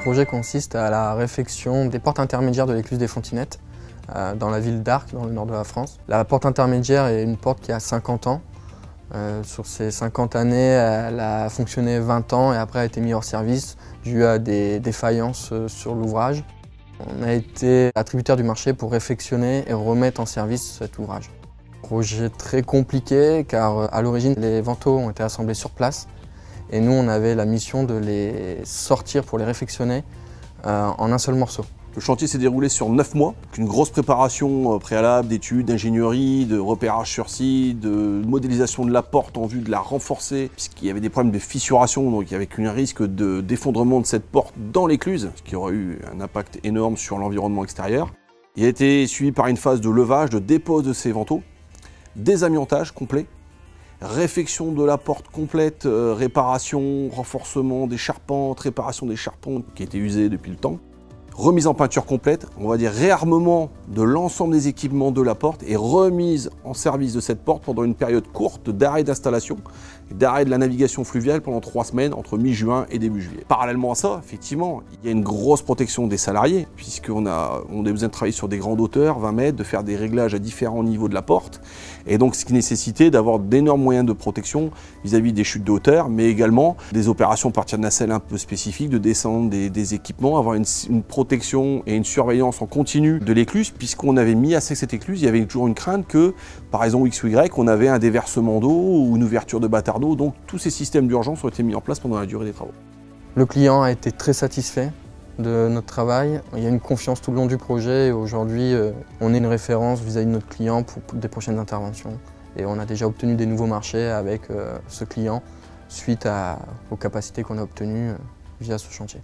projet consiste à la réfection des portes intermédiaires de l'écluse des Fontinettes dans la ville d'Arques, dans le nord de la France. La porte intermédiaire est une porte qui a 50 ans. Sur ces 50 années, elle a fonctionné 20 ans et après a été mise hors service dû à des défaillances sur l'ouvrage. On a été attributaire du marché pour réfectionner et remettre en service cet ouvrage. Projet très compliqué car à l'origine les vantaux ont été assemblés sur place et nous on avait la mission de les sortir pour les réfectionner en un seul morceau. Le chantier s'est déroulé sur 9 mois, avec une grosse préparation préalable d'études, d'ingénierie, de repérage sur site, de modélisation de la porte en vue de la renforcer, puisqu'il y avait des problèmes de fissuration, donc avec un risque d'effondrement de cette porte dans l'écluse, ce qui aurait eu un impact énorme sur l'environnement extérieur. Il a été suivi par une phase de levage, de dépose de ces vantaux, désamiantage complet, réfection de la porte complète, réparation, renforcement des charpentes, réparation des charpentes qui étaient usées depuis le temps. Remise en peinture complète, on va dire réarmement de l'ensemble des équipements de la porte et remise en service de cette porte pendant une période courte d'arrêt d'installation et d'arrêt de la navigation fluviale pendant 3 semaines entre mi-juin et début juillet. Parallèlement à ça, effectivement, il y a une grosse protection des salariés puisqu'on a besoin de travailler sur des grandes hauteurs, 20 mètres, de faire des réglages à différents niveaux de la porte et donc ce qui nécessitait d'avoir d'énormes moyens de protection vis-à-vis des chutes de hauteur mais également des opérations à partir de nacelles un peu spécifiques, de descendre des équipements, avoir une protection et une surveillance en continu de l'écluse, puisqu'on avait mis à sec cette écluse, il y avait toujours une crainte que, par raison X ou Y, on avait un déversement d'eau ou une ouverture de bâtard d'eau, donc tous ces systèmes d'urgence ont été mis en place pendant la durée des travaux. Le client a été très satisfait de notre travail, il y a une confiance tout le long du projet et aujourd'hui on est une référence vis-à-vis de notre client pour des prochaines interventions et on a déjà obtenu des nouveaux marchés avec ce client suite aux capacités qu'on a obtenues via ce chantier.